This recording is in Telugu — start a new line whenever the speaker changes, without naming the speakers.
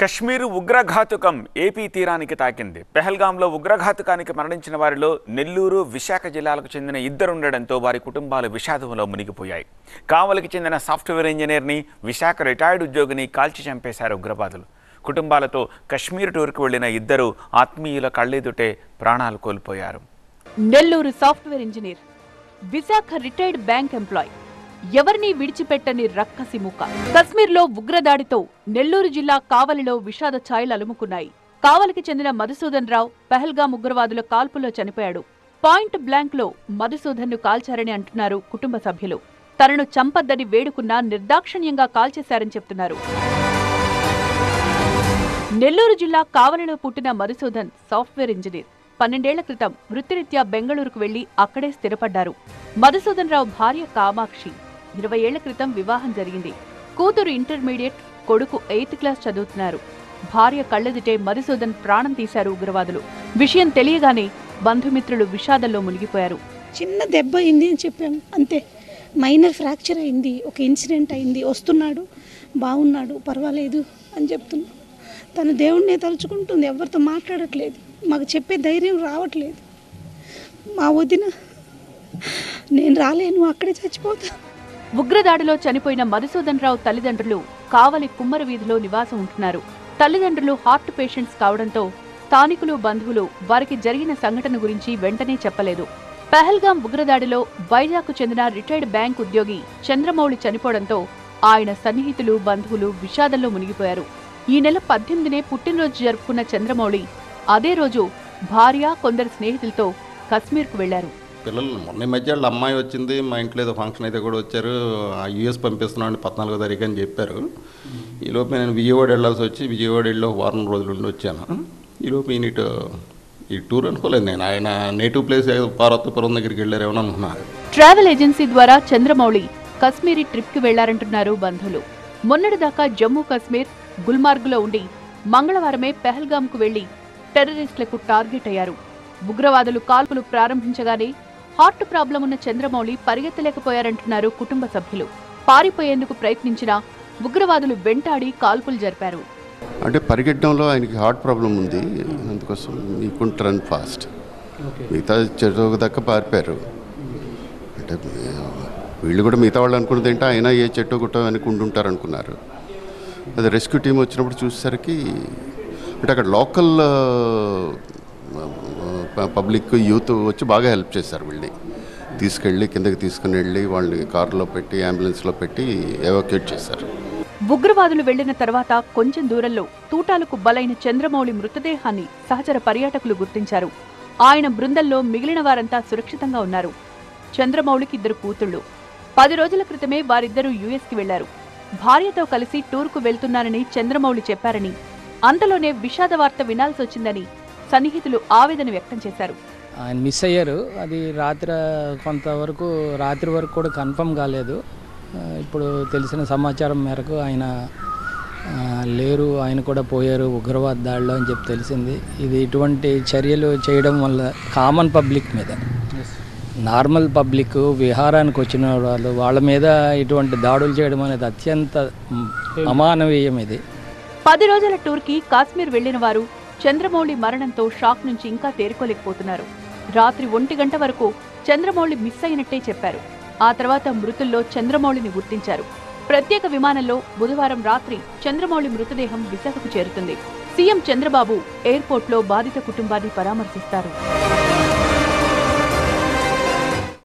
కశ్మీర్ ఉగ్రఘాతుకం ఏపీ తీరానికి తాకింది. పెహల్గాంలో ఉగ్రఘాతుకానికి మరణించిన వారిలో నెల్లూరు, విశాఖ జిల్లాలకు చెందిన ఇద్దరు ఉండడంతో వారి కుటుంబాలు విషాదంలో మునిగిపోయాయి. కావలికి చెందిన సాఫ్ట్వేర్ ఇంజనీర్ని, విశాఖ రిటైర్డ్ ఉద్యోగిని కాల్చి చంపేశారు ఉగ్రవాదులు. కుటుంబాలతో కశ్మీర్ టూర్కు వెళ్లిన ఇద్దరు ఆత్మీయుల కళ్ళెదుటే ప్రాణాలు కోల్పోయారు.
Nellore software engineer, Visakha retired bank employee, ఎవరిని విడిచిపెట్టని రక్కసి ముఖ. కశ్మీర్లో ఉగ్రదాడితో నెల్లూరు జిల్లా కావలిలో విషాద ఛాయలు అలుముకున్నాయి. కావలికి చెందిన మధుసూదన్ రావు పెహల్గాం ఉగ్రవాదుల కాల్పుల్లో చనిపోయాడు. పాయింట్ బ్లాంక్ లో మధుసూదన్ ను కాల్చారని అంటున్నారు కుటుంబ సభ్యులు. తనను చంపద్దని వేడుకున్నా నిర్దాక్షిణ్యంగా కాల్చేశారని చెప్తున్నారు. నెల్లూరు జిల్లా కావలిలో పుట్టిన మధుసూదన్ సాఫ్ట్వేర్ ఇంజనీర్. 12 ఏళ్ల క్రితం వృత్తిరీత్యా బెంగళూరుకు వెళ్లి అక్కడే స్థిరపడ్డారు. మధుసూదన్ రావు భార్య కామాక్షి. 20 ఏళ్ల క్రితం వివాహం జరిగింది. కూతురు ఇంటర్మీడియట్, కొడుకు 8th క్లాస్ చదువుతున్నారు. భార్య కళ్ళెదిటే మధుసూదన్ ప్రాణం తీశారు ఉగ్రవాదులు. విషయం తెలియగానే బంధుమిత్రులు విషాదంలో మునిగిపోయారు.
చిన్న దెబ్బ అయింది అని చెప్పాము, అంతే. మైనర్ ఫ్రాక్చర్ అయింది, ఒక ఇన్సిడెంట్ అయింది, వస్తున్నాడు, బాగున్నాడు, పర్వాలేదు అని చెప్తున్నాడు. తను దేవుడినే తలుచుకుంటుంది, ఎవరితో మాట్లాడట్లేదు, మాకు చెప్పే ధైర్యం రావట్లేదు. మా వదిన నేను రాలేను, అక్కడే చచ్చిపోతా.
ఉగ్రదాడిలో చనిపోయిన మధుసూదన్ రావు తల్లిదండ్రులు కావలి కుమ్మర వీధిలో నివాసం ఉంటున్నారు. తల్లిదండ్రులు హార్ట్ పేషెంట్స్ కావడంతో స్థానికులు, బంధువులు వారికి జరిగిన సంఘటన గురించి వెంటనే చెప్పలేదు. పెహల్గాం ఉగ్రదాడిలో వైజాగ్కు చెందిన రిటైర్డ్ బ్యాంక్ ఉద్యోగి చంద్రమౌళి చనిపోవడంతో ఆయన సన్నిహితులు, బంధువులు విషాదంలో మునిగిపోయారు. ఈ నెల 18నే పుట్టినరోజు జరుపుకున్న చంద్రమౌళి అదే రోజు భార్య, కొందరు స్నేహితులతో కశ్మీర్కు వెళ్లారు.
పిల్లలు మొన్న మధ్య అమ్మాయి వచ్చింది, మా ఇంట్లో ఏదో ఫంక్షన్ అయితే కూడా వచ్చారు, యూఎస్ పంపిస్తున్నాను 14వ తారీఖు అని చెప్పారు. ఈలోపు నేను విజయవాడ వెళ్ళాల్సి వచ్చి విజయవాడ వెళ్ళి ఒక వారం రోజులు ఉండి వచ్చాను. ఈలోపు ఈ టూర్ అనుకోలేదు నేను. ఆయన నేటివ్ ప్లేస్ పార్వతీపురం దగ్గరికి వెళ్ళారేమో అనుకున్నాను.
ట్రావెల్ ఏజెన్సీ ద్వారా చంద్రమౌళి కశ్మీరీ ట్రిప్కి వెళ్లారంటున్నారు బంధువులు. మొన్నటిదాకా జమ్మూ కశ్మీర్, గుల్మార్గ్లో ఉండి మంగళవారమే పెహల్గాంకు వెళ్లి టెర్రరిస్టులకు టార్గెట్ అయ్యారు. ఉగ్రవాదులు కాల్పులు ప్రారంభించగానే హార్ట్ ప్రాబ్లం ఉన్న చంద్రమౌళి పరిగెత్తలేకపోయారంటున్నారు కుటుంబ సభ్యులు. పారిపోయేందుకు ప్రయత్నించినా ఉగ్రవాదులు వెంటాడి కాల్పులు జరిపారు.
అంటే పరిగెట్టడంలో ఆయనకి హార్ట్ ప్రాబ్లం ఉంది, అందుకోసం ఈ కుంట్ రన్ ఫాస్ట్. మిగతా చెరువు దాకా పారిపోయారు. అంటే వీళ్ళు కూడా మిగతా వాళ్ళు అనుకున్నది ఏంటో అయినా ఏ చెట్టు గుట్ట అనుకుంటుంటారు అనుకున్నారు. అది రెస్క్యూ టీం వచ్చినప్పుడు చూసేసరికి అంటే అక్కడ లోకల్ పబ్లిక్, యూత్ వచ్చి బాగా హెల్ప్ చేశారు. వీళ్ళని తీసుకెళ్ళి కిందకి తీసుకుని వెళ్ళి వాళ్ళని కారులో పెట్టి, అంబులెన్స్లో పెట్టి ఎవాక్యుయేట్ చేశారు.
ఉగ్రవాదులు వెళ్లిన తర్వాత కొంచెం దూరంలో తూటాలకు బలైన చంద్రమౌళి మృతదేహాన్ని సహచర పర్యాటకులు గుర్తించారు. ఆయన బృందంలో మిగిలిన వారంతా సురక్షితంగా ఉన్నారు. చంద్రమౌళికి 2 కూతుళ్లు. 10 రోజుల క్రితమే వారిద్దరూ యుఎస్కి వెళ్లారు. భార్యతో కలిసి టూర్కు వెళ్తున్నానని చంద్రమౌళి చెప్పారని, అంతలోనే విషాద వార్త వినాల్సి వచ్చిందని సన్నిహితులు ఆవేదన వ్యక్తం చేశారు.
ఆయన మిస్ అయ్యారు. అది కొంతవరకు రాత్రి వరకు కూడా కన్ఫర్మ్ కాలేదు. ఇప్పుడు తెలిసిన సమాచారం మేరకు ఆయన లేరు, ఆయన కూడా పోయారు ఉగ్రవాద దాడిలో అని చెప్పి తెలిసింది. ఇది ఇటువంటి చర్యలు చేయడం వల్ల కామన్ పబ్లిక్ మీద, నార్మల్ పబ్లిక్, విహారానికి వచ్చిన వాళ్ళ మీద ఇటువంటి దాడులు చేయడం అనేది అత్యంత అమానవీయం. ఇది
10 రోజుల టూర్కి కాశ్మీర్ వెళ్లిన వారు చంద్రమౌళి మరణంతో షాక్ నుంచి ఇంకా తేరుకోలేకపోతున్నారు. రాత్రి 1 గంట వరకు చంద్రమౌళి మిస్ అయినట్టే చెప్పారు. ఆ తర్వాత మృతుల్లో చంద్రమౌళిని గుర్తించారు. ప్రత్యేక విమానంలో బుధవారం రాత్రి చంద్రమౌళి మృతదేహం విశాఖకు చేరుతుంది. సీఎం చంద్రబాబు ఎయిర్పోర్ట్లో బాధిత కుటుంబాన్ని పరామర్శిస్తారు.